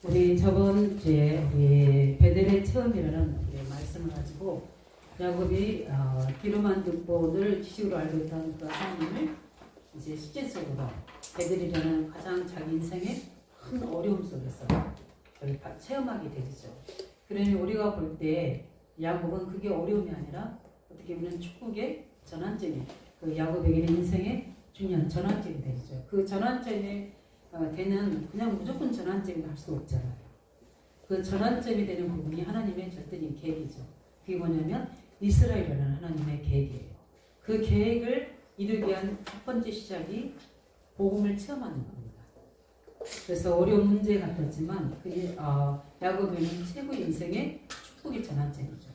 우리 저번 주에 우리 베델의 체험이라는 우리 말씀을 가지고 야곱이 기름한 등본을 지식으로 알고 있다는 그 하나님을 이제 실제적으로 베델이라는 가장 자기 인생의 큰 어려움 속에서 체험하게 되죠. 그러니 우리가 볼 때 야곱은 그게 어려움이 아니라 어떻게 보면 축복의 전환점이 그 야곱에게는 인생의 중요한 전환점이 되죠. 그 전환점이 되는 그냥 무조건 전환점이 할 수 없잖아요. 그 전환점이 되는 부분이 하나님의 절대적인 계획이죠. 그게 뭐냐면 이스라엘이라는 하나님의 계획이에요. 그 계획을 이루기 위한 첫 번째 시작이 복음을 체험하는 겁니다. 그래서 어려운 문제 같았지만 그게 야곱에는 최고의 인생의 축복의 전환점이죠.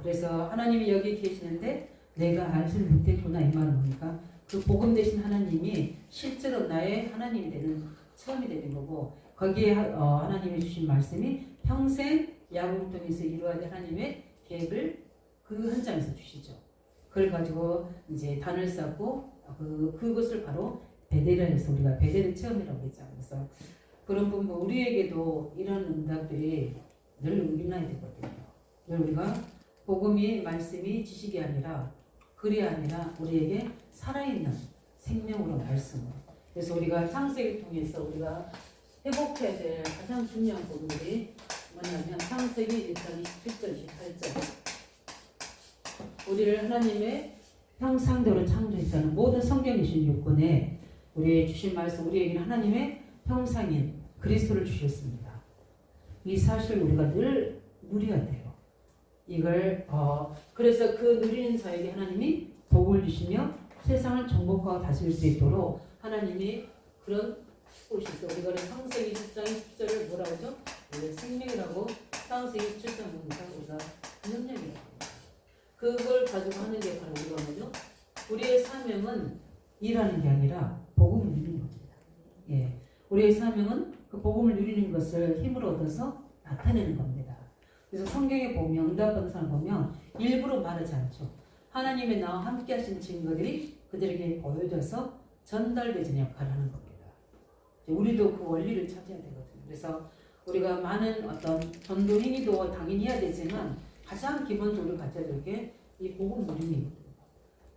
그래서 하나님이 여기 계시는데 내가 알지 못했구나 이 말은 뭡니까? 그 복음 되신 하나님이 실제로 나의 하나님이 되는 체험이 되는 거고 거기에 하나님이 주신 말씀이 평생 야곱을 통해서 이루어야 될 하나님의 계획을 그 현장에서 주시죠. 그걸 가지고 이제 단을 쌓고 그것을 바로 베델에서 우리가 베델의 체험이라고 했잖아요. 그래서 그런 부분 우리에게도 이런 응답들이 늘 일어나야 되거든요. 늘 우리가 복음이 말씀이 지식이 아니라 글이 아니라 우리에게 살아있는 생명으로 말씀을. 그래서 우리가 창세기를 통해서 우리가 회복해야 될 가장 중요한 부분들이 뭐냐면 창세기 1장 27절 28절 우리를 하나님의 형상대로 창조했다는 모든 성경 26권에 우리의 주신 말씀 우리에게는 하나님의 형상인 그리스도를 주셨습니다. 이 사실을 우리가 늘 누려야 돼요. 이걸 그래서 그 누리는 자에게 하나님이 복을 주시며 세상을 정복하고 다스릴 수 있도록 하나님이 그런 곳이 있어. 우리가 창세기 10장 10절을 뭐라고 하죠? 생명이라고 창세기 7장 보니까 우리가 능력이라고 합니다. 그걸 가지고 하는 게 바로 우리가 뭐죠? 우리의 사명은 일하는 게 아니라 복음을 누리는 겁니다. 예, 우리의 사명은 그 복음을 누리는 것을 힘으로 얻어서 나타내는 겁니다. 그래서 성경에 보면 응답받은 사람 보면 일부러 말하지 않죠. 하나님의 나와 함께 하신 증거들이 그들에게 보여져서 전달되는 역할을 하는 겁니다. 우리도 그 원리를 찾아야 되거든요. 그래서 우리가 많은 어떤 전도 행위도 당연히 해야 되지만 가장 기본적으로 가져야 될 게 이 복음 누림입니다.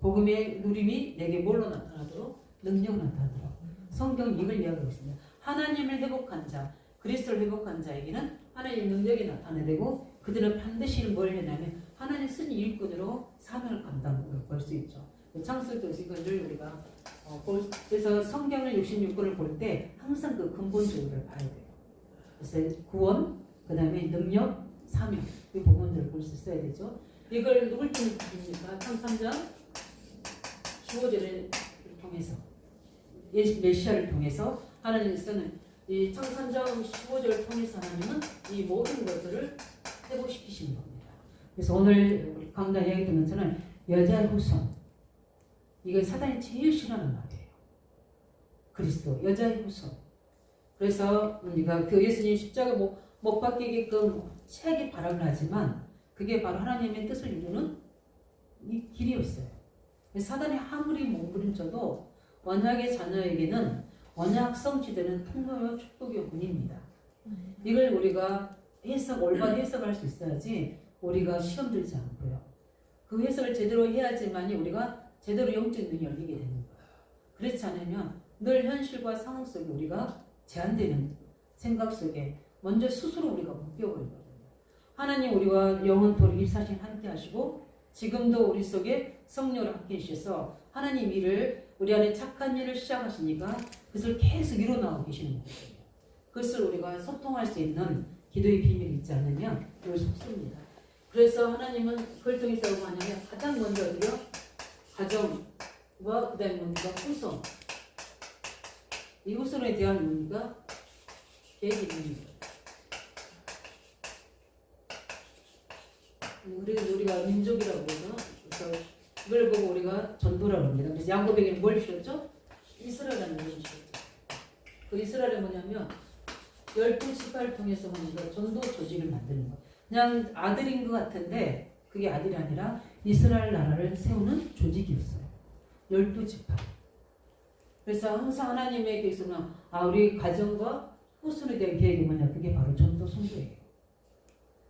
복음의 누림이 내게 뭘로 나타나도록 능력으로 나타나도록 성경 이걸 이야기하고 있습니다. 하나님을 회복한 자, 그리스도를 회복한 자에게는 하나님의 능력이 나타나되고 그들은 반드시 뭘 해냐면 하나님 쓴 일꾼으로 사명을 감당하는 걸 볼 수 있죠. 창세기에서 이걸 늘 우리가 그래서 성경을 66권을 볼 때 항상 그 근본적으로 봐야 돼요. 그래서 구원, 그 다음에 능력, 사명 이 부분들을 볼 수 있어야 되죠. 이걸 누굴 통해서 창 3장 15절을 통해서 메시아를 통해서 하나님이 쓰는 이 창 3장 15절을 통해서 하나님은 이 모든 것들을 회복시키시는 겁니다. 그래서 오늘 우리 강단 이야기 듣는 것처럼 여자의 후손 이건 사단이 제일 싫어하는 말이에요. 그리스도 여자의 후손. 그래서 우리가 그 예수님 십자가 못 박히게끔 최악의 바람을 하지만 그게 바로 하나님의 뜻을 이루는 이 길이었어요. 사단이 아무리 몸부림쳐도 언약의 자녀에게는 언약 성취되는 통로요 축복의 문입니다. 이걸 우리가 올바른 해석할 수 있어야지 우리가 시험 들지 않고요. 그 해석을 제대로 해야지만이 우리가 제대로 영적 눈이 열리게 되는 거예요. 그렇지 않으면 늘 현실과 상황 속에 우리가 제한되는 생각 속에 먼저 스스로 우리가 묶여버리거든요. 하나님 우리와 영원토록 24시간 함께 하시고 지금도 우리 속에 성령을 함께 해주셔서 하나님 일을 우리 안에 착한 일을 시작하시니까 그것을 계속 이뤄나가고 계시는 거예요. 그것을 우리가 소통할 수 있는 기도의 비밀이 있지 않으면 그걸 속습니다. 그래서 하나님은 그걸 통해서 뭐냐면 가장 먼저 어디요? 가정과 그 다음에 뭡니까? 후손. 이 후손에 대한 뭡니까? 계획이 있는 거예요. 우리가 민족이라고 해서 그래서 이걸 보고 우리가 전도라고 합니다. 그래서 야곱에게는 뭘 주셨죠? 이스라엘이라는 것을 주셨죠. 그 이스라엘은 뭐냐면 12지파를 통해서 뭔가 전도 조직을 만드는 거. 그냥 아들인 것 같은데 그게 아들이 아니라 이스라엘 나라를 세우는 조직이었어요. 12지파. 그래서 항상 하나님에게서는 우리 가정과 후손에 대한 계획이 뭐냐? 그게 바로 전도 선교예요.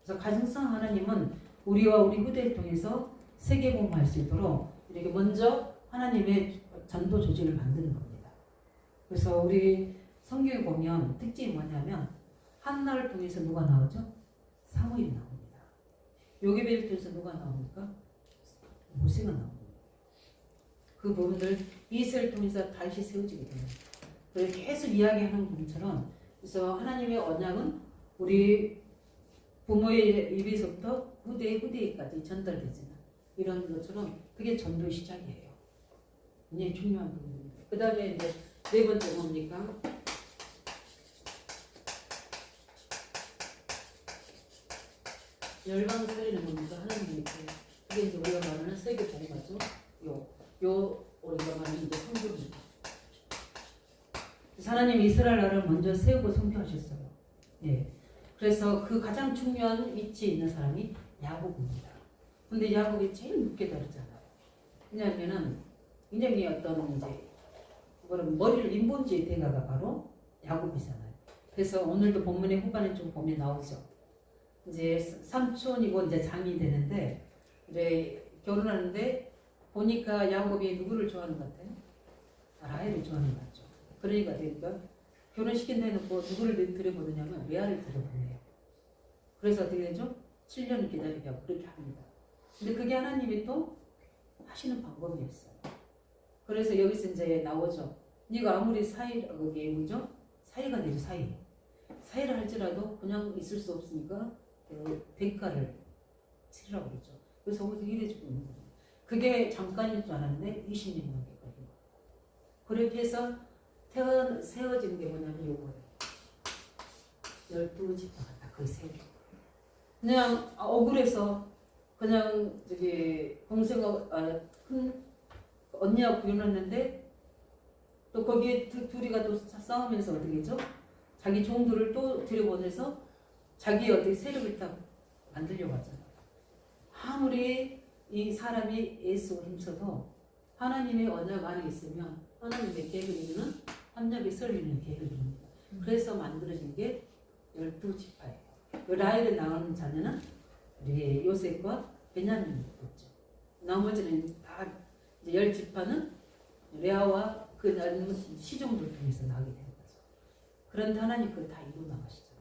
그래서 가정상 하나님은 우리와 우리 후대를 통해서 세계복음할 수 있도록 이렇게 먼저 하나님의 전도 조직을 만드는 겁니다. 그래서 우리 성경에 보면 특징이 뭐냐면 한나를 통해서 누가 나오죠? 사무엘이 나옵니다. 요게벨을 통해서 누가 나옵니까? 모세가 나옵니다. 그 부분들 이스라엘 통해서 다시 세워지게 됩니다. 그래서 계속 이야기하는 것처럼 그래서 하나님의 언약은 우리 부모의 입에서부터 후대까지 전달되지는 이런 것처럼 그게 전도의 시작이에요. 굉장히 중요한 부분입니다. 그 다음에 이제 네 번째 뭡니까? 열방 살리는 뭡니까? 하나님의 그게 이제 우리가 말하는 세계 복음이죠. 우리가 말하는 이제 성교입니다. 하나님이 이스라엘 나라를 먼저 세우고 성교하셨어요. 예. 그래서 그 가장 중요한 위치에 있는 사람이 야곱입니다. 근데 야곱이 제일 늦게 다르잖아요. 왜냐하면은 굉장히 어떤 이제 머리를 인본주의 대가가 바로 야곱이잖아요. 그래서 오늘도 본문의 후반에 좀 보면 나오죠. 이제 삼촌이고 이제 장이 되는데 이제 결혼하는데 보니까 야곱이 누구를 좋아하는 것 같아요? 라헬을 좋아하는 것 같죠. 그러니까 결혼시킨 데 놓고 누구를 들여보느냐면 레아를 들여보내요. 그래서 어떻게 되죠? 7년을 기다리게 하고 그렇게 합니다. 근데 그게 하나님이 또 하시는 방법이었어요. 그래서 여기서 이제 나오죠. 네가 아무리 그게 뭐죠? 사이가 되죠, 사이. 사이를 할지라도 그냥 있을 수 없으니까 그 대가를 치르라고 그러죠. 그래서 거기서 일해주고 있는 거죠. 그게 잠깐일 줄 알았는데 20년 넘게 걸리고. 그렇게 해서 세워지는 게 뭐냐면 요거예요. 12지파가 다 거의 세워져. 그냥 억울해서 그냥 동생하고 큰 언니하고 결혼했는데 또 거기에 둘이가 또 싸우면서 어떻게 했죠? 자기 종들을 또 들여보내서 자기 어떻게 세력을 딱 만들려고 하잖아. 아무리 이 사람이 애쓰고 힘써도 하나님의 언약 안에 있으면 하나님의 계획을 이루는 합력이 썰리는 계획을 이룹니다. 그래서 만들어진 게 12지파예요. 라헬에 나오는 자녀는 우리 요셉과 베냐민이었죠. 나머지는 다 10지파는 레아와 그 시종들 통해서 나오게 되는 거죠. 그런데 하나님 그걸 다 이루어 나가시잖아요.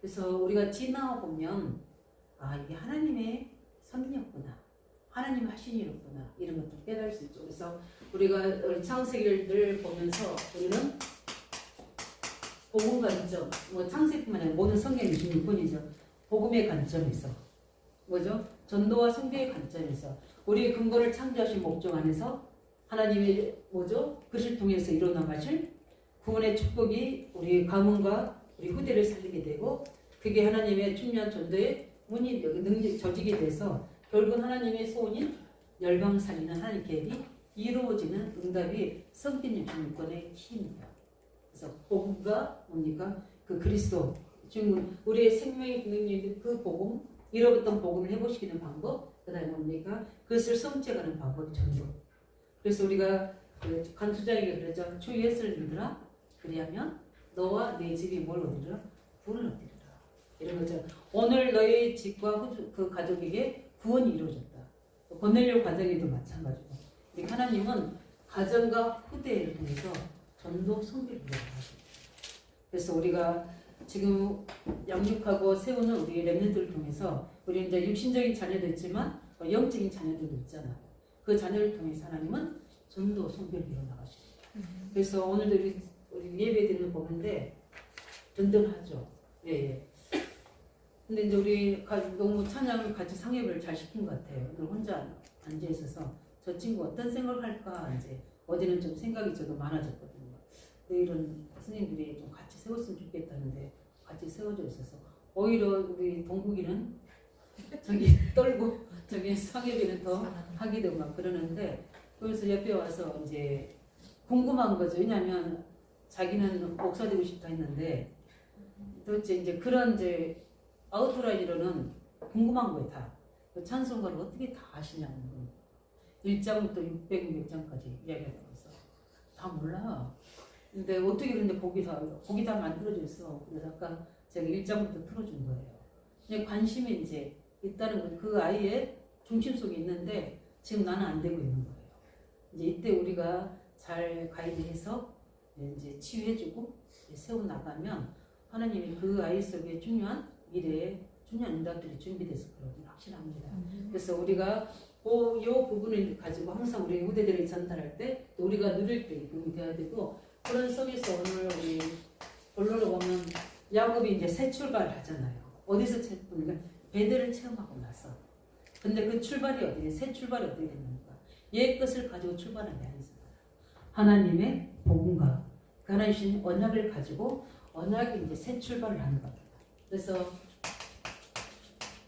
그래서 우리가 지나보면 이게 하나님의 섭리였구나. 하나님 하신 일이었구나. 이런 것들 깨달을 수 있죠. 그래서 우리 창세기를 보면서 우리는 복음 관점, 창세기뿐만 아니라 모든 성경의 26권이죠. 복음의 관점에서 뭐죠? 전도와 성교의 관점에서 우리의 근거를 창조하신 목적 안에서 하나님의 뭐죠? 그것을 통해서 이뤄나가실 구원의 축복이 우리 가문과 우리 후대를 살리게 되고 그게 하나님의 중요한 전도의 문이 능력 조직이 돼서 결국은 하나님의 소원인 열방 살리는 하나님 계획이 이루어지는 응답이 성경 66권의 힘입니다. 그래서 복음과 뭡니까? 그 그리스도 지금 우리의 생명의 능력이 그 복음 잃어버렸던 복음을 회복시키는 방법 그 다음에 뭡니까? 그것을 성취하는 방법이 전도. 그래서 우리가 그 간수장에게 그랬죠. 주 예수를 믿으라. 그리하면 너와 내 집이 뭘 얻으리라? 구원을 얻으리라. 이런 거죠. 오늘 너희 집과 그 가족에게 구원이 이루어졌다. 고넬료 가정에도 마찬가지고. 하나님은 가정과 후대를 통해서 전도 성교를 이루어가십니다. 그래서 우리가 지금 양육하고 세우는 우리 렘넌트를 통해서 우리 이제 육신적인 자녀도 있지만 영적인 자녀들도 있잖아요. 그 자녀를 통해서 하나님은 전도 성교를 이루어나가십니다. 그래서 오늘도 우리 예배 드리는 법인데 든든하죠. 예. 근데 이제 우리 너무 찬양을 같이 상엽을 잘 시킨 것 같아요. 오늘 혼자 앉아 있어서 저 친구 어떤 생각을 할까 이제 어제는 좀 생각이 저도 많아졌거든요. 내일은 스님들이 좀 같이 세웠으면 좋겠다는데 같이 세워져 있어서 오히려 우리 동국이는 저기 떨고 저기 상엽이는 더 하게 되고 막 그러는데 그래서 옆에 와서 이제 궁금한 거죠. 왜냐하면 자기는 목사 되고 싶다 했는데 도대체 이제 그런 이제 아우트라인으로는 궁금한 거예요 다. 그 찬송가를 어떻게 다 아시냐는 거. 1장부터 600장까지 이야기하고 있어. 다 몰라. 근데 어떻게 그런데 곡이 다 만들어져 있어. 그래서 아까 제가 1장부터 틀어준 거예요. 근데 관심이 이제 있다는 건 그 아이의 중심 속에 있는데 지금 나는 안 되고 있는 거예요. 이제 이때 우리가 잘 가이드해서 이제 치유해주고 세워 나가면 하나님이 그 아이 속에 중요한 미래에 중요한 응답들이 준비돼서 그러긴 확실합니다. 그래서 우리가 이 부분을 가지고 항상 우리 후대들에게 전달할 때 또 우리가 누릴 때 도움이 돼야 되고 그런 속에서 오늘 우리 본론을 보면 야곱이 이제 새 출발을 하잖아요. 어디서 그러니까 베델을 체험하고 나서 근데 그 출발이 어디냐? 새 출발이 어떻게 됩니까? 옛 것을 가지고 출발한 게 아니잖아요. 하나님의 복음과 그 하나님 주신 언약을 가지고 언약이 이제 새 출발을 하는 겁니다. 그래서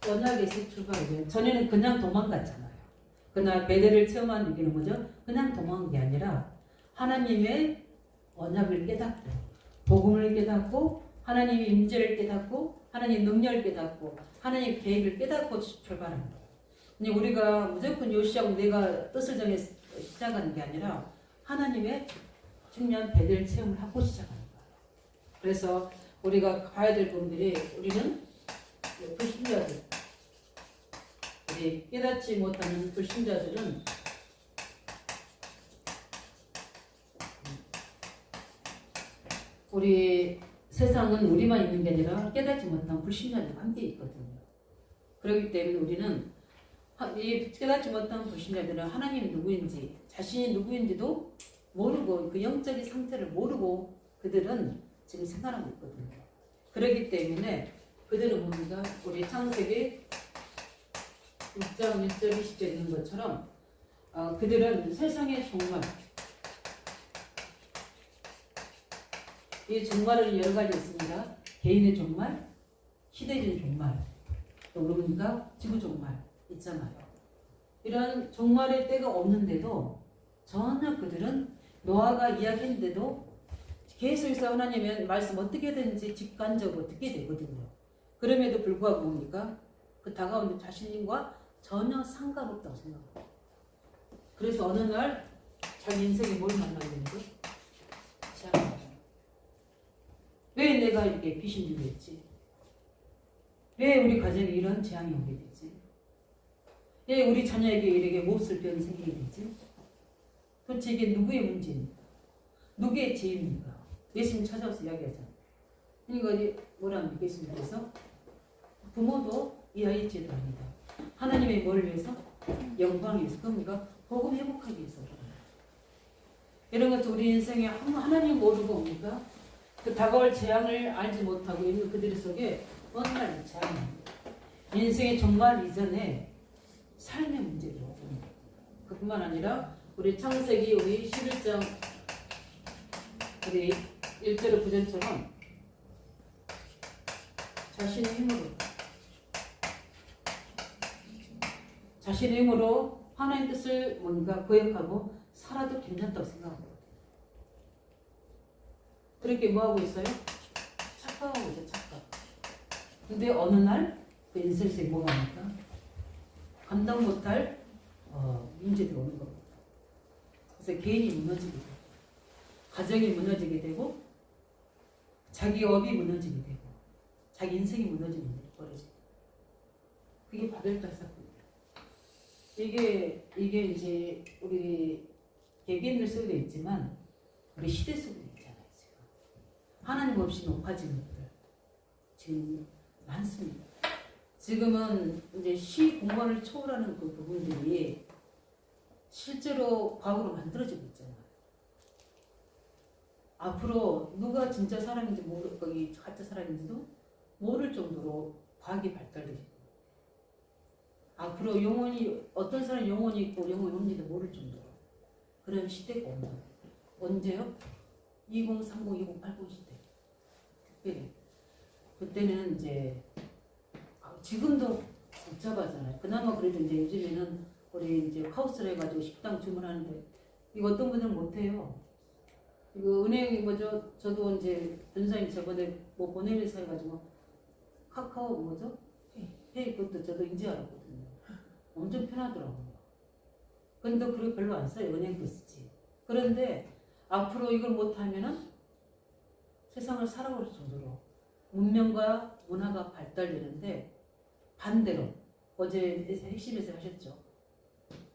언약의 새 출발이죠. 전에는 그냥 도망갔잖아요. 그날 베델을 체험한 얘기는 뭐죠? 그냥 도망간 게 아니라 하나님의 언약을 깨닫고 복음을 깨닫고 하나님의 임재를 깨닫고 하나님의 능력을 깨닫고 하나님의 계획을 깨닫고 출발한 거예요. 근데 우리가 무조건 요시하고 내가 뜻을 정해서 시작하는 게 아니라 하나님의 중요한 베델 체험을 하고 시작하는 거예요. 그래서 우리가 봐야 될 분들이 우리는 불신자들 우리 깨닫지 못하는 불신자들은 우리 세상은 우리만 있는 게 아니라 깨닫지 못한 불신자들과 함께 있거든요. 그렇기 때문에 우리는 이 깨닫지 못한 불신자들은 하나님이 누구인지 자신이 누구인지도 모르고 그 영적인 상태를 모르고 그들은 지금 생활하고 있거든요. 그렇기 때문에 그들은 뭡니까? 우리 창세기 6장 1절 20절에 있는 것처럼 그들은 세상의 종말 이 종말은 여러 가지 있습니다. 개인의 종말, 시대적인 종말, 또 그러니까 지구 종말 있잖아요. 이런 종말의 때가 없는데도 전혀 그들은 노아가 이야기했는데도 계속해서 하나님의 말씀 어떻게든지 직관적으로 듣게 되거든요. 그럼에도 불구하고 뭡니까? 그 다가오는 자신과 전혀 상관없다고 생각합니다. 그래서 어느 날 자기 인생에 뭘 만나게 되는 거예요? 왜 내가 이렇게 귀신 들렸지? 왜 우리 가정에 이런 재앙이 오게 되지? 왜 우리 자녀에게 이렇게 몹쓸 병이 생기게 되지? 도대체 이게 누구의 문제입니까? 누구의 죄입니까? 예수님 찾아와서 이야기하잖아요. 이거 뭐라 믿겠습니까? 그래서 부모도 이 아이의 죄도 아니다. 하나님의 뭘 위해서? 영광을 위해서. 그러니까 복음 회복하기 위해서. 이런 것도 우리 인생에 하나님 모르고 옵니까? 그 다가올 재앙을 알지 못하고 있는 그들 속에 어느 날 재앙입니다. 인생의 종말 이전에 삶의 문제도 옵니다. 그뿐만 아니라 우리 창세기 우리 11장 우리 1절 9절처럼 자신의 힘으로 하나님 뜻을 뭔가 고역하고 살아도 괜찮다고 생각합니다. 그렇게 뭐하고 있어요? 착각하고 있어요. 착각. 근데 어느 날 그 인생에 뭐가 합니까? 감당 못할 문제들이 오는 겁니다. 그래서 개인이 무너지게 되고 가정이 무너지게 되고 자기 업이 무너지게 되고 자기 인생이 무너지게 버려지고 그게 바벨탑 사건이에요. 이게 이제 우리 개개인들 속에도 있지만 우리 시대 속에도 있잖아요. 지금 하나님 없이 높아지는 것들 지금 많습니다. 지금은 이제 시 공간을 초월하는 그 부분들이 실제로 과거로 만들어지고 있잖아요. 앞으로 누가 진짜 사람인지 거기 가짜 사람인지도 모를 정도로 과학이 발달되고 앞으로 영혼이 어떤 사람 영혼이 있고 영혼이 없는지도 모를 정도로 그런 시대가 온다. 언제요? 2030, 2080 시대. 특별히 그때는 이제 지금도 복잡하잖아요. 그나마 그래도 이제 요즘에는 우리 이제 하우스를 해가지고 식당 주문하는데 이거 어떤 분들은 못해요. 이거 은행이 뭐죠? 저도 이제 변사님 저번에 뭐 보내면서 해가지고 카카오 뭐죠? 페이 그것도 저도 인지 알았거든요. 엄청 편하더라고요. 근데 그리고 별로 안 써요. 은행 거 쓰지. 그런데 앞으로 이걸 못하면은 세상을 살아올 정도로 문명과 문화가 발달되는데 반대로 어제 핵심에서 하셨죠.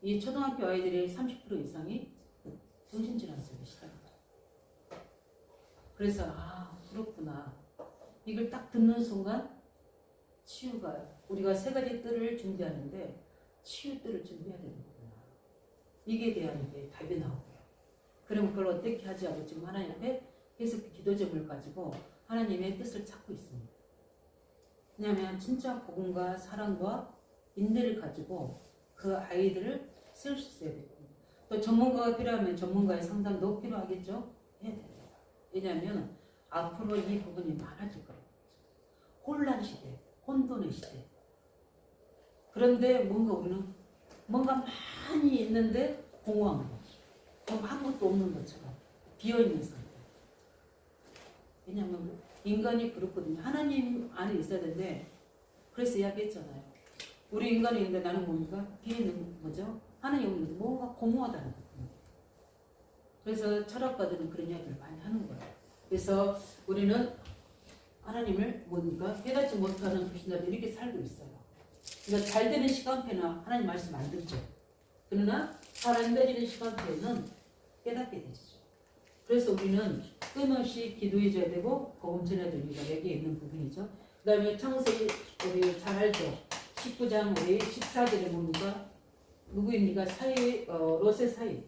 이 초등학교 아이들의 30% 이상이 정신질환 속에 시달립니다. 그래서 그렇구나. 이걸 딱 듣는 순간 치유가 우리가 세 가지 뜰을 준비하는데 치유 뜰을 준비해야 되는 거구나. 이게 대한 게 답이 나오고요. 그럼 그걸 어떻게 하지 하고 지금 하나님 앞에 계속 기도점을 가지고 하나님의 뜻을 찾고 있습니다. 왜냐하면 진짜 복음과 사랑과 인내를 가지고 그 아이들을 쓸 수 있어야 되고 또 전문가가 필요하면 전문가의 상담도 필요하겠죠? 해야 됩니다. 왜냐하면 앞으로 이 부분이 많아질 거예요. 혼란 시대, 혼돈의 시대. 그런데 뭔가 우리는 뭔가 많이 있는데 공허한 거. 뭔가 아무것도 없는 것처럼 비어있는 상태. 왜냐하면 인간이 그렇거든요. 하나님 안에 있어야 되는데 그래서 이야기했잖아요. 우리 인간이 있는데 나는 뭡니까? 비어있는 거죠. 하나님 없는 거죠. 뭔가 공허하다는 거예요. 그래서 철학가들은 그런 이야기를 많이 하는 거예요. 그래서 우리는 하나님을 뭡니까? 깨닫지 못하는 불신자들이 이렇게 살고 있어요. 그러니까 잘 되는 시간표는 하나님 말씀 안 듣죠. 그러나 잘 안 되는 시간표에는 깨닫게 되죠. 그래서 우리는 끊임없이 기도해줘야 되고 복음 전해야 됩니다. 여기에 있는 부분이죠. 그 다음에 창세기 우리 잘 알죠. 19장 우리 14절에 뭡니까? 누구입니까? 롯의 사이.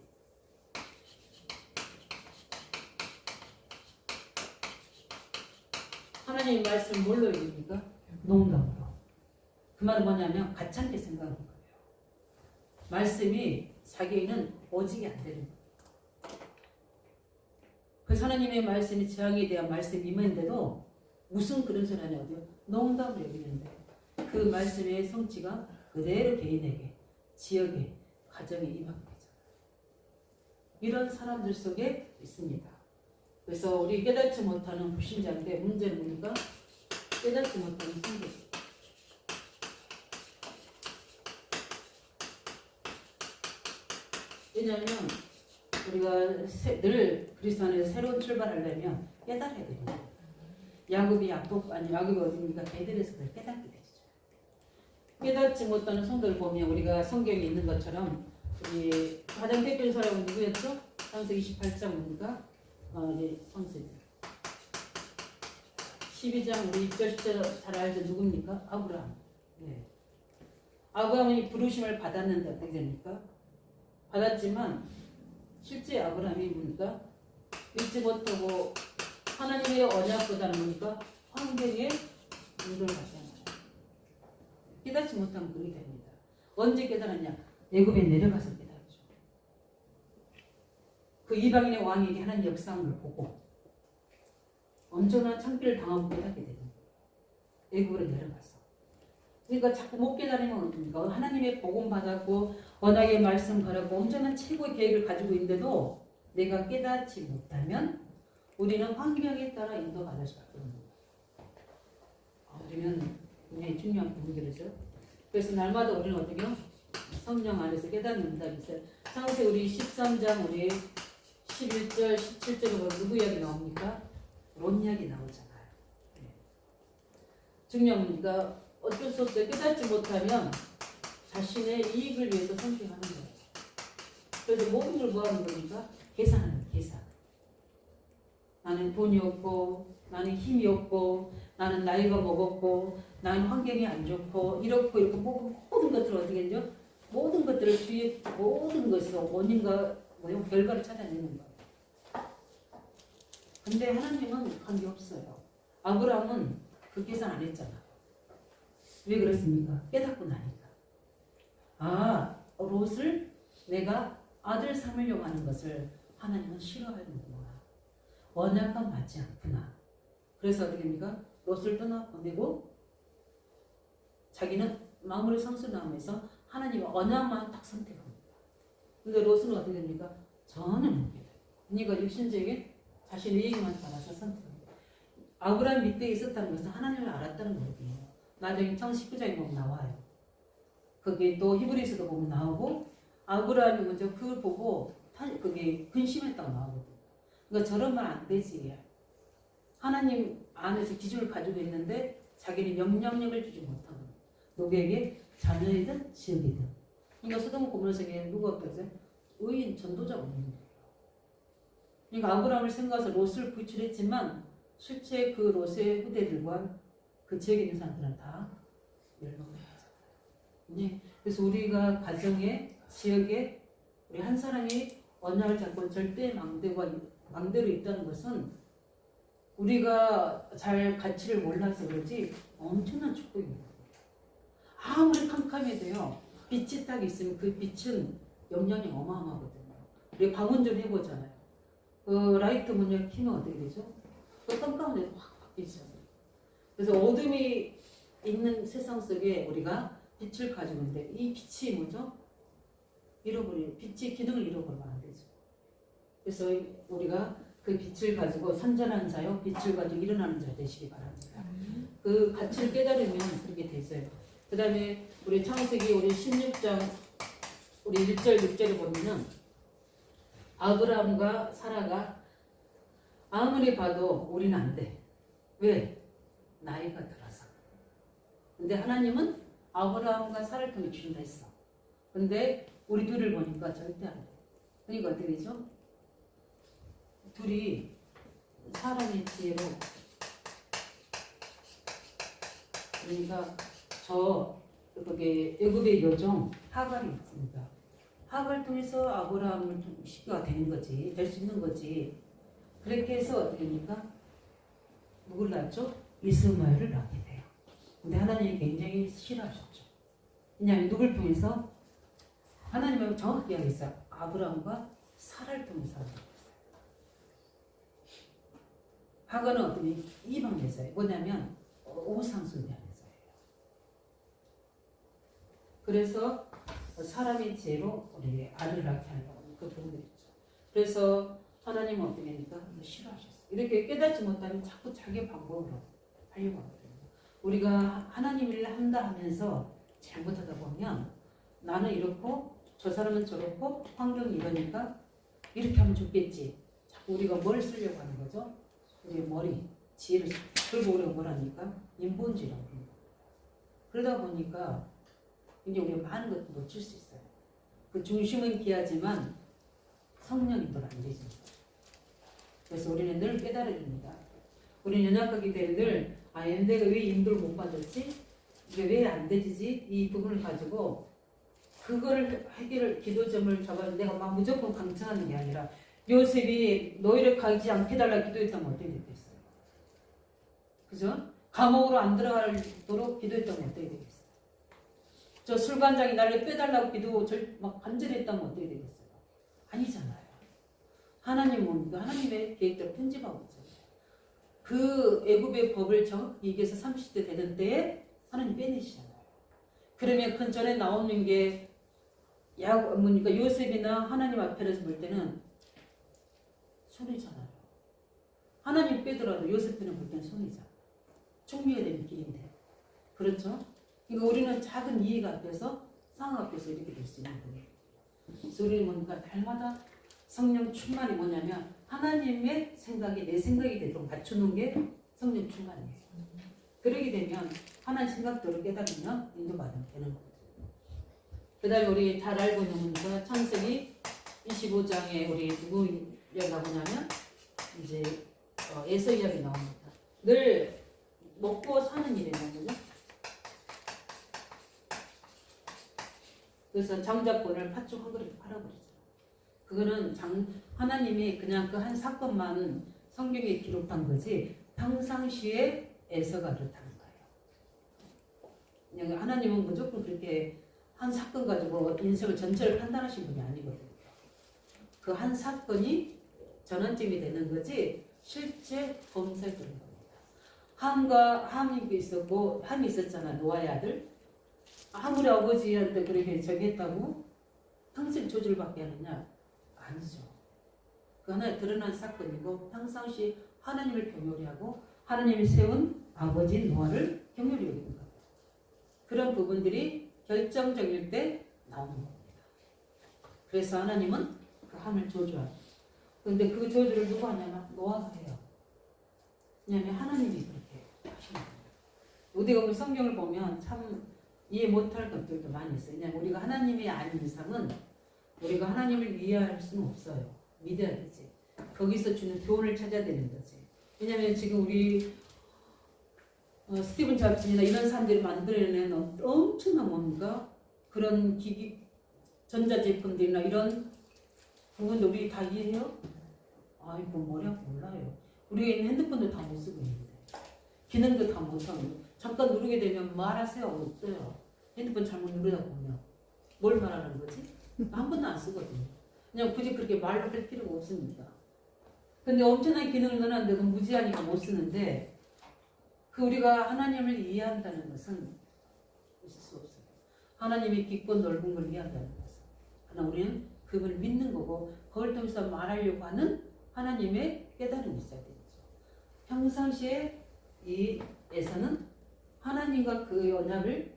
하나님 말씀 뭘로 읽습니까? 농담으로. 그 말은 뭐냐면 가찮게 생각하는 거예요. 말씀이 자기에는 오직이 안 되는 거예요. 그래서 하나님의 말씀이 재앙에 대한 말씀임인데도 무슨 그런 소리 하냐고요? 농담을 여기는데 그 말씀의 성취가 그대로 개인에게, 지역에, 가정에 임하게 되죠. 이런 사람들 속에 있습니다. 그래서 우리 깨닫지 못하는 불신자인데 문제는 뭡니까? 깨닫지 못하는 성도. 왜냐하면 우리가 늘 그리스도 안에서 새로운 출발하려면 깨달아야 됩니다. 야곱이 야곱이 어디입니까? 베들에서 그걸 깨닫게 되죠. 깨닫지 못하는 성도를 보면 우리가 성경에 있는 것처럼 우리 가장 대표적인 사람은 누구였죠? 창세기 28장 뭡니까? 창세기 12장 우리 6절 10절 잘 알죠? 누굽니까? 아브라함. 네. 아브라함이 부르심을 받았는데 어떻게 됩니까? 받았지만 실제 아브라함이 뭡니까? 믿지 못하고 하나님의 언약보다는 뭡니까? 환경에 인도를 받잖아요. 깨닫지 못하면 그렇게 됩니다. 언제 깨달았냐? 애굽에 내려가서 깨달았죠. 그 이방인의 왕에게 하나님 역사한 걸 보고 엄청난 창피를 당하고 깨닫게 되는 거예요. 애굽으로 내려가서. 그러니까 자꾸 못 깨달으면 어떻습니까? 하나님의 복음 받았고 언약의 말씀 받았고 엄청난 최고의 계획을 가지고 있는데도 내가 깨닫지 못하면 우리는 환경에 따라 인도받을 수밖에 없는 거예요. 우리는 굉장히 중요한 부분이죠. 그래서 날마다 우리는 어떻게 성령 안에서 깨닫는 응답이 있어요. 창세 우리 13장 우리 11절 17절에 보면 누구 이야기 나옵니까? 롯 이야기 나오잖아요. 중요한 문제가 어쩔 수 없어요. 깨닫지 못하면 자신의 이익을 위해서 선택하는 거예요. 그래서 모든 걸 뭐 하는 겁니까? 계산하는 거예요. 계산. 나는 돈이 없고 나는 힘이 없고 나는 나이가 먹었고 나는 환경이 안 좋고 이렇고 모든 것들을 어떻게 되죠? 모든 것들을 주위에 모든 것에서 원인과 결과를 찾아내는 거예요. 근데 하나님은 관계 없어요. 아브라함은 그 계산 안 했잖아. 왜 그렇습니까? 깨닫고 나니까. 롯을 내가 아들 삼으려고 하는 것을 하나님은 싫어하는구나. 언약과 맞지 않구나. 그래서 어떻게 됩니까? 롯을 떠나보내고 자기는 마무리 성수나무에서 하나님의 언약만 딱 선택합니다. 근데 롯은 어떻게 됩니까? 전혀 못 깨달아요. 그러니까 육신적인 자신의 얘기만 따라서 선택합니다. 아브라함 밑에 있었다는 것은 하나님을 알았다는 거거든요. 나중에 창세기 19장에 보면 나와요. 거기 또 히브리서도 보면 나오고 아브라함이 먼저 그걸 보고 그게 근심했다고 나오거든요. 그러니까 저런 말 안 되지. 하나님 안에서 기준을 가지고 있는데 자기는 영향력을 주지 못하는 누구에게 자녀이든 지역이든. 그러니까 소돔 고모라 성에 누가 없었어요? 의인 전도자가 없는 거예요. 그러니까 아브라함을 생각해서 롯을 구출했지만 실제 그 롯의 후대들과 그 지역에 있는 사람들은 다 멸망했잖아요. 네. 그래서 우리가 가정에 지역에 우리 한 사람이 언약을 잡고 절대 망대로 있다는 것은 우리가 잘 가치를 몰라서 그렇지 엄청난 축복입니다. 아무리 캄캄해도요 빛이 딱 있으면 그 빛은 영향이 어마어마하거든요. 우리 방문 좀 해보잖아요. 라이트 문을 켜면 어떻게 되죠? 깜깜한 데서 확 바뀌잖아요. 그래서 어둠이 있는 세상 속에 우리가 빛을 가지고 있는데 이 빛이 뭐죠? 빛이 기능을 잃어버리면 안 되죠. 그래서 우리가 그 빛을 가지고 선전하는 자요, 빛을 가지고 일어나는 자 되시기 바랍니다. 그 가치를 깨달으면 그렇게 되세요. 그 다음에 우리 창세기 우리 16장 우리 1절 6절에 보면은 아브라함과 사라가 아무리 봐도 우리는 안 돼. 왜? 나이가 들어서. 근데 하나님은 아브라함과 사라를 통해 주신다 했어. 근데 우리 둘을 보니까 절대 안 돼. 그러니까 어떻게 되죠? 둘이 사람의 지혜로 그러니까 거기 애굽의 여종 하갈이 있습니다. 하갈을 통해서 아브라함을 시기가 되는 거지, 될 수 있는 거지. 그렇게 해서 어떻게 됩니까? 누굴 낳죠? 이스마엘을 낳게 돼요. 근데 하나님이 굉장히 싫어하셨죠. 왜냐하면 누굴 통해서? 하나님은 정확히 이야기했어요. 아브라함과 사라를 통해서 하셨어요. 하갈은 어떤 이방 여자예요. 뭐냐면 우상숭배하는 여자예요. 그래서 사람의 죄로 우리 아들을 낳게 하려고 그 부분이 있죠. 그래서 하나님은 어떻게 하니까 싫어하셨어요. 이렇게 깨닫지 못하면 자꾸 자기 방법으로 하려고 하거든요. 우리가 하나님 일을 한다 하면서 잘못하다 보면 나는 이렇고 저 사람은 저렇고 환경이 이러니까 이렇게 하면 좋겠지. 자꾸 우리가 뭘 쓰려고 하는 거죠? 우리의 머리, 지혜를 그리고 우리가 뭘 하니까 인본주의라고 합니다. 그러다 보니까 이제 우리가 많은 것도 놓칠 수 있어요. 그 중심은 귀하지만 성령이 인도가 안 되죠. 그래서 우리는 늘 깨달아야 됩니다. 우리는 연약하기 때문에 늘 내가 왜 인도를 못 받았지? 이게 왜 안 되지? 이 부분을 가지고 그거를 기도점을 잡아서 내가 막 무조건 강청하는 게 아니라 요셉이 너희를 가지 않게 달라 기도했다면 어떻게 됐겠어요? 그죠? 감옥으로 안 들어가도록 기도했다면 어떻게 되겠어요? 저 술관장이 나를 빼달라고 막 간절했다면 어떻게 되겠어요? 아니잖아요. 하나님 뭡니까? 하나님의 계획대로 편집하고 있잖아요. 그 애굽의 법을 정확히 얘기해서 30대 되는 때에 하나님 빼내시잖아요. 그러면 그 전에 나오는 게 뭡니까? 요셉이나 하나님 앞에서 볼 때는 손해잖아요. 하나님 빼더라도 요셉편을 볼 때는 손해잖아요. 총미가 되는 길인데. 그렇죠? 그러니까 우리는 작은 이해가 앞에서 상황 앞에서 이렇게 될 수 있는 거예요. 그래서 우리는 뭔가 날마다 성령 충만이 뭐냐면 하나님의 생각이 내 생각이 되도록 맞추는 게 성령 충만이에요. 그러게 되면 하나님 생각대로 깨달으면 인도받으면 되는 거거든요. 그 다음에 우리 잘 알고 있는 거 창세기 25장에 우리 누구 이야기 나오냐면 이제 에서 이야기 나옵니다. 늘 먹고 사는 일이라는 거죠. 그래서 장자권을 팥죽 한 그릇 팔아버리죠. 그거는 하나님이 그냥 그 한 사건만 성경에 기록한 거지 평상시에 에서가 그렇다는 거예요. 그냥 하나님은 무조건 그렇게 한 사건 가지고 인생을 전체를 판단하신 분이 아니거든요. 그 한 사건이 전환점이 되는 거지 실제 범사에 그런 겁니다. 함이 있었고 함이 있었잖아. 노아의 아들. 아무리 아버지한테 그렇게 저기 했다고 평생 저주를 받게 하느냐? 아니죠. 그 하나의 드러난 사건이고 평상시 하나님을 경외히 하고 하나님이 세운 아버지 노아를 경외히 여기는 겁니다. 그런 부분들이 결정적일 때 나오는 겁니다. 그래서 하나님은 그 하늘 저주하고 그런데 그 저주를 누가 하냐면 노아가 해요. 왜냐하면 하나님이 그렇게 하시는 거예요. 우리가 오늘 성경을 보면 참 이해 못할 것들도 많이 있어요. 왜냐하면 우리가 하나님이 아닌 이상은 우리가 하나님을 이해할 수는 없어요. 믿어야 되지. 거기서 주는 교훈을 찾아야 되는 거지. 왜냐하면 지금 우리 스티븐 잡슨이나 이런 사람들이 만들어낸 엄청난 뭔가 그런 기기 전자제품들이나 이런 부분도 우리 다 이해해요? 아이고 머리가 몰라요. 우리가 있는 핸드폰도 다 못 쓰고 있는데 기능도 다 못하고 잠깐 누르게 되면 말하세요 없어요. 핸드폰 잘못 누르다 보면 뭘 말하는 거지? 한 번도 안 쓰거든요. 그냥 굳이 그렇게 말로 할 필요가 없습니다. 근데 엄청난 기능을 넣어놨는데도 무지하니까 못 쓰는데 그 우리가 하나님을 이해한다는 것은 있을 수 없어요. 하나님이 깊고 넓은 걸 이해한다는 것은 하나 우리는 그분을 믿는 거고 그걸 통해서 말하려고 하는 하나님의 깨달음이 있어야 되죠. 평상시에 이에서는 하나님과 그의 언약을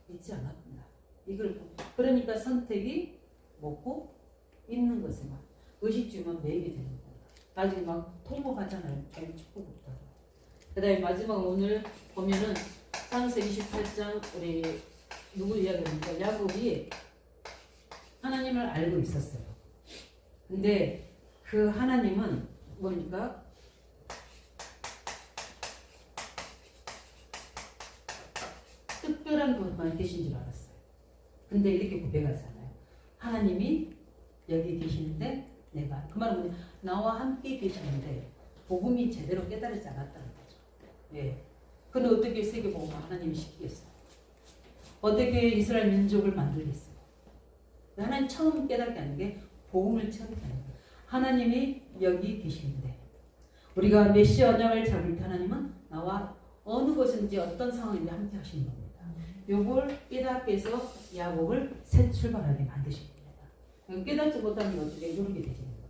믿지 않았구나. 이걸 그러니까 선택이 먹고 있는 것에만 의식주만 매입이 되는 거예요. 나중에 막 통곡하잖아요. 자기 축복 없다고. 그 다음에 마지막 오늘 보면은 창세기 28장 우리 누구 이야기입니까? 야곱이 하나님을 알고 있었어요. 근데 그 하나님은 뭡니까? 특별한 분만 계신 줄 알았어요. 근데 이렇게 고백하잖아요. 하나님이 여기 계시는데 내가 그 말은 뭐냐? 나와 함께 계시는데 복음이 제대로 깨달지 않았다는 거죠. 예. 근데 어떻게 세계복음을 하나님이 시키겠어요? 어떻게 이스라엘 민족을 만들겠어요? 하나님 처음 깨닫게 하는 게 복음을 처음 깨닫는 거예요. 하나님이 여기 계시는데 우리가 메시아 언약을 잡을 때 하나님은 나와 어느 곳인지 어떤 상황인지 함께 하시는 겁니다. 요걸 깨닫게 해서 야곱을 새 출발하게 만드신 겁니다. 깨닫지 못하면 어떻게 누르게 되시는 거예요.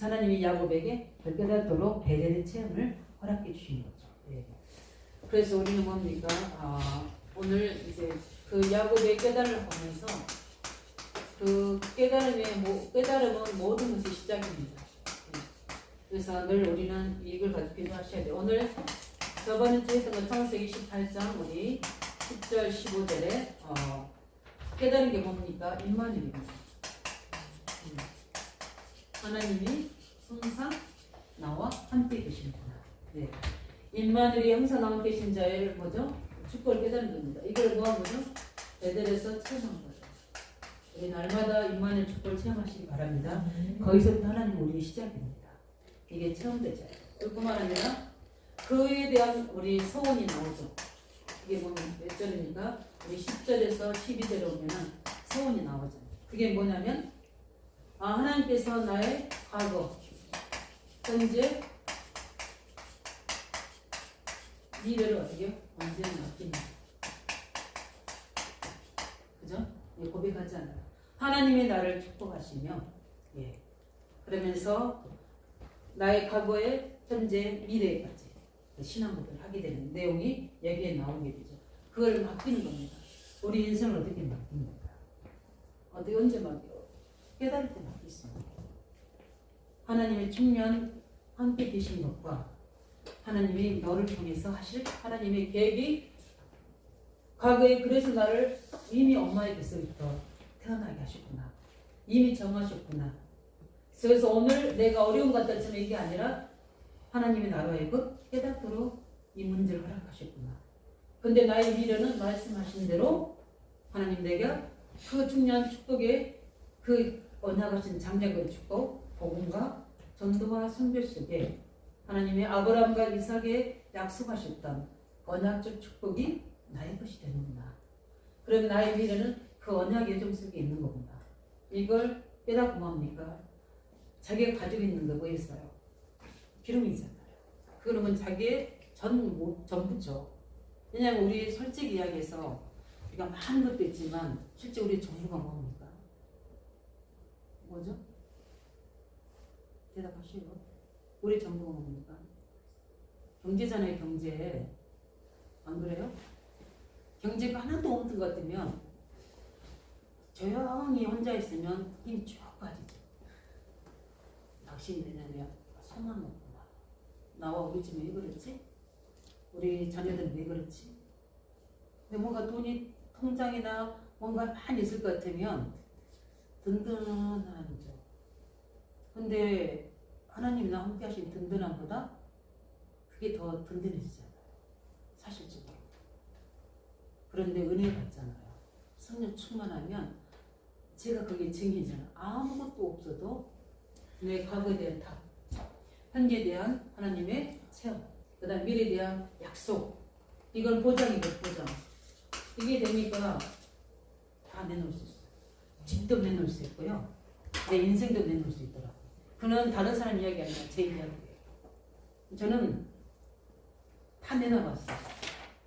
하나님이 야곱에게 깨닫도록 베델의 체험을 허락해 주신 거죠. 예. 그래서 우리는 뭡니까? 오늘 이제 그 야곱의 깨달음을 보면서 그 깨달음은 모든 것의 시작입니다. 예. 그래서 늘 우리는 이걸 가지고 기도하셔야 돼요. 오늘 저번에 했던 건 창세기 18장 우리 10절 15절에 깨달은 게 뭡니까? 임마누엘입니다. 하나님이 항상 나와 함께 계시는구나. 네. 임마누엘이 항상 나와 계신 자의 뭐죠? 축복을 깨달은 겁니다. 이걸 뭐한 거죠? 베델에서 체험한 거죠. 우리 날마다 임마누엘 축복을 체험하시기 바랍니다. 거기서부터 하나님 우리의 시작입니다. 이게 체험되죠. 그뿐만 아니라 그에 대한 우리 소원이 나오죠. 이게 몇 절입니까? 우리 10절에서 12절에 오면은 소원이 나오죠. 그게 뭐냐면 하나님께서 나의 과거, 현재, 미래를 어떻게 언제나 맡깁니다. 그죠? 예, 고백하잖아요. 하나님이 나를 축복하시며, 예. 그러면서 나의 과거에, 현재, 미래까지 신앙고백을 하게 되는 내용이 여기에 나오게 되죠. 그걸 맡기는 겁니다. 우리 인생을 어떻게 맡깁니까? 언제 맡겨요? 깨달을 때 맡겼습니다. 하나님의 측면 함께 계신 것과 하나님이 너를 통해서 하실 하나님의 계획이 과거에 그래서 나를 이미 엄마의 뱃속부터 태어나게 하셨구나. 이미 정하셨구나. 그래서 오늘 내가 어려운 것 같았지만 이게 아니라 하나님의 나라의 것 깨닫도록 이 문제를 허락하셨구나. 근데 나의 미래는 말씀하신 대로 하나님 내가 그 중요한 축복에 그 언약하신 장자의 축복, 복음과 전도와 선교 속에 하나님의 아브라함과 이삭에 약속하셨던 언약적 축복이 나의 것이 되는구나. 그럼 나의 미래는 그 언약 예정 속에 있는 거구나. 이걸 깨닫고 뭡니까? 자기가 가지고 있는 거 뭐였어요? 기름이잖아요. 그러면 자기의 전부죠. 왜냐하면 우리 솔직히 이야기해서 우리가 많은 것도 있지만 실제 우리 전부가 뭡니까? 뭐죠? 대답하시오. 우리 전부가 뭡니까? 경제잖아요, 경제. 안 그래요? 경제가 하나도 없는 것 같으면 조용히 혼자 있으면 힘이 쭉 빠지죠. 당신이 되냐면 손만 놓고 나와 우리 집에 왜 그렇지? 우리 자녀들은 왜 그렇지? 근데 뭔가 돈이 통장이나 뭔가 많이 있을 것 같으면 든든하죠. 근데 하나님이랑 함께 하신 든든함보다 그게 더 든든해지잖아요. 사실적으로. 그런데 은혜 받잖아요. 성령 충만하면 제가 거기에 증인이잖아요. 아무것도 없어도 내 과거에 대한 답, 현재에 대한 하나님의 체험, 그 다음 미래에 대한 약속, 이건 보장이거든요. 보장. 이게 되니까 다 내놓을 수 있어요. 집도 내놓을 수 있고요. 내 인생도 내놓을 수 있더라고요. 그는 다른 사람 이야기 아니라 제 이야기예요. 저는 다 내놔봤어요.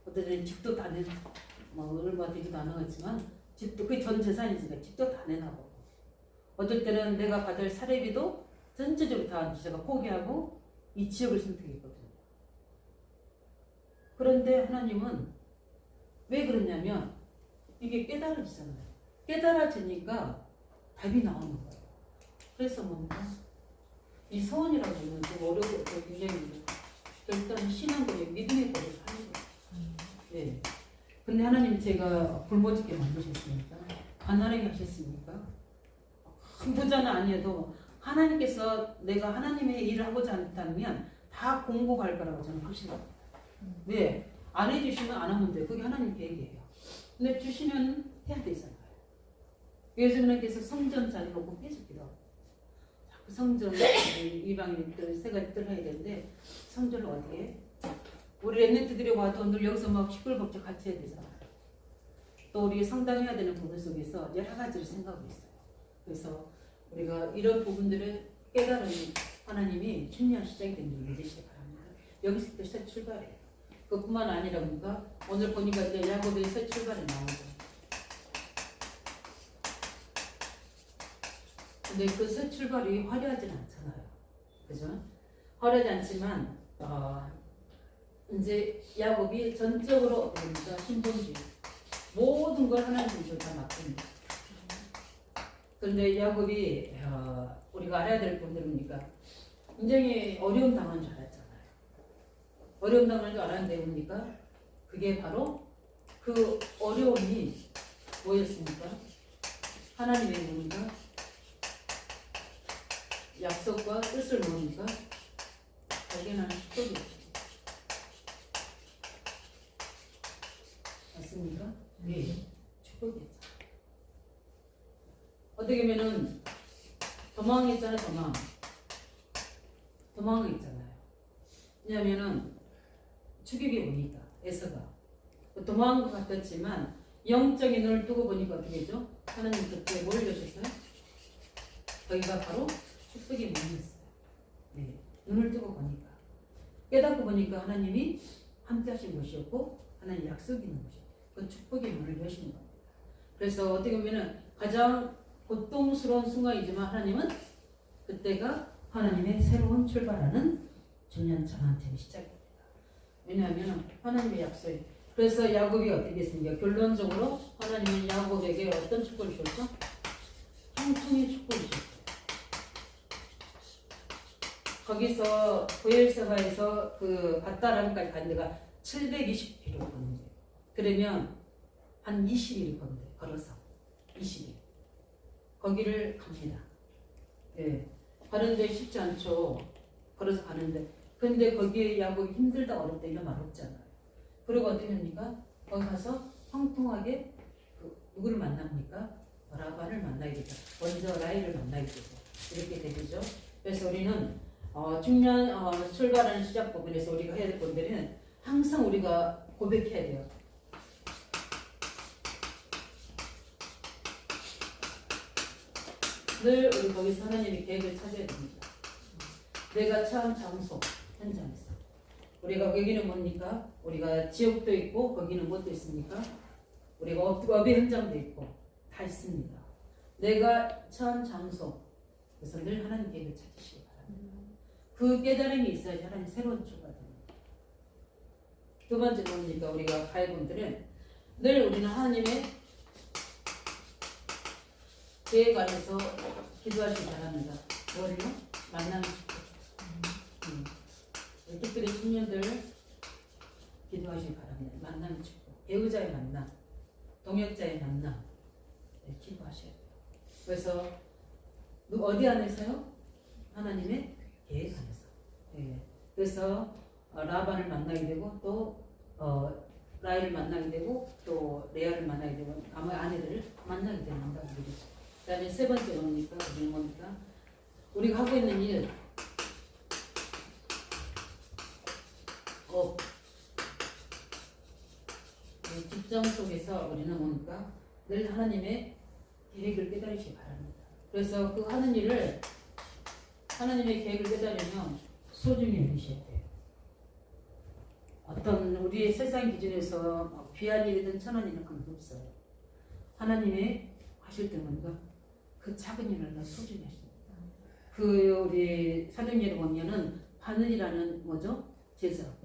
어떤 때는 집도 다 내놔, 뭐 얼마 되지도 않았지만 집도 그게 전 재산이니까 집도 다 내놔보고, 어떨 때는 내가 받을 사례비도 전체적으로 다 제가 포기하고 이 지역을 선택했거든요. 그런데 하나님은 왜 그러냐면 이게 깨달아지잖아요. 깨달아지니까 답이 나오는 거예요. 그래서 뭡니까? 이 소원이라고 하면 좀 어려워, 굉장히 일단 신앙고의 믿음의 법을 하는 거예요. 네. 근데 하나님 제가 굶어죽게 만드셨으니까, 가난하게 하셨으니까, 큰 부자는 아니어도 하나님께서 내가 하나님의 일을 하고자 한다면 다 공급할 거라고 저는 확신합니다. 왜? 안 해주시면 안 하면 돼요. 그게 하나님 계획이에요. 근데 주시면 해야 되잖아요. 예수님께서 성전 잘 놓고 계속 기도하고, 자꾸 성전, 이방인들 세 가지 들어야 되는데 성전을 어떻게 해? 우리 랩런트들이 와도 늘 여기서 막 시끌벅적 같이 해야 되잖아요. 또 우리 성당해야 되는 부분 속에서 여러 가지를 생각하고 있어요. 그래서 우리가 이런 부분들을 깨달은 하나님이 중요한 시작이 된 줄 믿으시기 바랍니다. 여기서부터 새 출발이에요. 그뿐만 아니라 뭔가 오늘 보니까 이제 야곱의 새 출발이 나오죠. 근데 그 새 출발이 화려하진 않잖아요. 그죠? 화려하지 않지만 이제 야곱이 전적으로 어떻게 됩니까? 신본주의. 모든 걸 하나님께 다 맡깁니다. 그런데 야곱이 우리가 알아야 될 분들은 뭡니까? 굉장히 어려움 당한 줄 알았잖아요. 어려움 당한 줄 알았는데 뭡니까? 그게 바로 그 어려움이 뭐였습니까? 하나님의 뭡니까? 약속과 뜻을 뭡니까? 발견하는 축복이었습니다. 맞습니까? 네. 축복이었죠. 어떻게 보면은 도망이 있잖아요. 도망이 있잖아요. 왜냐면은 죽이게 오니까 에서가 도망한 것 같았지만 영적인 눈을 뜨고 보니까 어떻게 되죠? 하나님 그때 뭘 주셨어요? 거기가 바로 축복의 문이었어요. 네. 눈을 뜨고 보니까, 깨닫고 보니까 하나님이 함께 하신 것이었고 하나님 약속이 있는 것이었고 그 축복의 문을 여시는 겁니다. 그래서 어떻게 보면은 가장 고통스러운 순간이지만 하나님은 그때가 하나님의 새로운 출발하는 중요한 전환점의 시작입니다. 왜냐하면 하나님의 약속이. 그래서 야곱이 어떻게 됐습니까? 결론적으로 하나님은 야곱에게 어떤 축복을 주셨죠? 형통의 축복을 주셨어요. 거기서 고엘세바에서 그 밧다람까지 간 데가 720km 걷는데, 그러면 한 20일 걷는데, 걸어서 20일 거기를 갑니다. 예, 가는데 쉽지 않죠. 걸어서 가는데. 근데 거기에 야곱이 힘들다 어렵다 이런 말 없잖아요. 그리고 어떻게 합니까? 거기 가서 형통하게 누구를 만납니까? 라반을 만나게 되죠. 먼저 라헬을 만나게 되죠. 이렇게 되죠. 그래서 우리는 중요한 출발하는 시작 부분에서 우리가 해야 될 것들은 항상 우리가 고백해야 돼요. 늘 우리 거기서 하나님의 계획을 찾아야 됩니다. 내가 처한 장소, 현장에서. 우리가 거기는 뭡니까? 우리가 지역도 있고 거기는 무엇도 있습니까? 우리가 업의 현장도 있고 다 있습니다. 내가 처한 장소, 그래서 늘 하나님 계획을 찾으시기 바랍니다. 그 깨달음이 있어야지 하나님 새로운 주가 됩니다. 두 번째 뭡니까? 우리가 가해분들은 늘 우리는 하나님의 계획 안에서 기도하시기 바랍니다. 뭐를요? 만남을 축복. 특별히 청년들 기도하시기 바랍니다. 만남을 축복. 배우자의 만남, 동역자의 만남 기도하셔야 돼요. 그래서 어디 안에서요? 하나님의 계획 안에서. 예. 그래서 라반을 만나게 되고 또 라헬을 만나게 되고 또 레아를 만나게 되고 아마 아내들을 만나게 된다. 그 다음에 세 번째 뭡니까? 우리는 뭡니까? 우리가 하고 있는 일 직장 속에서 우리는 뭡니까? 늘 하나님의 계획을 깨달으시기 바랍니다. 그래서 그 하는 일을 하나님의 계획을 깨달으면 소중히 여기셔야 돼요. 어떤 우리의 세상 기준에서 귀한 일이든 천한 일은 그런 게 없어요. 하나님의 하실 때 뭔가 그 작은 일을 다 소중히 하십니다. 그 우리 사도행전에 보면은 바늘이라는 뭐죠? 제자라고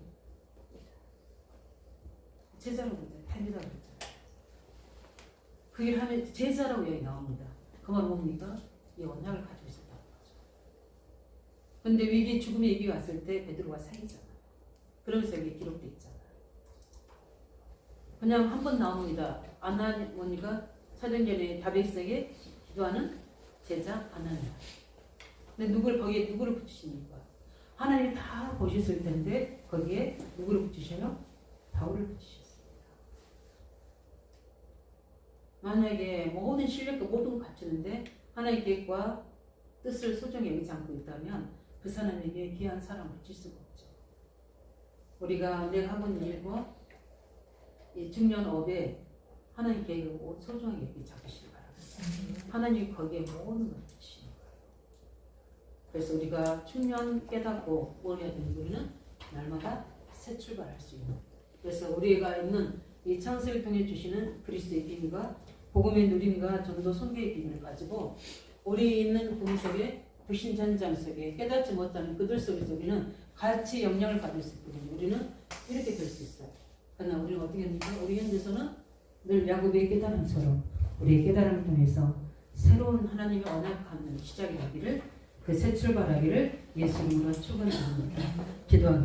그러죠. 탈미라고 그러죠. 그 일 하면 제자라고 여기 나옵니다. 그 말 뭡니까? 이 언약을 가지고 있었다는 거죠. 근데 위기 죽음의 위기 왔을 때 베드로가 사기잖아요. 그러면서 여기 기록되어 있잖아요. 그냥 한 번 나옵니다. 아나니가 사도행전에 다백성에 기도하는 제자 아나니아. 근데 거기에 누구를 붙이십니까? 하나님 다 보셨을 텐데 거기에 누구를 붙이셔요? 바울을 붙이셨습니다. 만약에 모든 실력과 모든 걸 갖추는데 하나님의 계획과 뜻을 소중히 여기지 않고 있다면 그 사람에게 귀한 사람을 붙일 수가 없죠. 우리가 내가 하고 있는 일과 이 중년업에 하나님 계획을 소중하게 여기 잡으시기 바랍니다. 하나님이 거기에 모든 걸 붙이시는 거예요. 그래서 우리가 중년 깨닫고 원해야 되는 우리는 날마다 새 출발할 수 있는. 그래서 우리가 있는 이 창세를 통해 주시는 그리스도의 비밀과 복음의 누림과 전도 선교의 비밀을 가지고 우리 있는 부분 속에 불신 전장 속에 깨닫지 못하는 그들 속에서 우리는 같이 영향을 받을 수 있거든요. 우리는 이렇게 될 수 있어요. 그러나 우리는 어떻게 합니까? 우리 현재서는 늘 야곱의 깨달음처럼 우리의 깨달음을 통해서 새로운 하나님의 언약하는 시작이 되기를 그 새 출발하기를 예수님으로 축원합니다. 기도하겠습니다.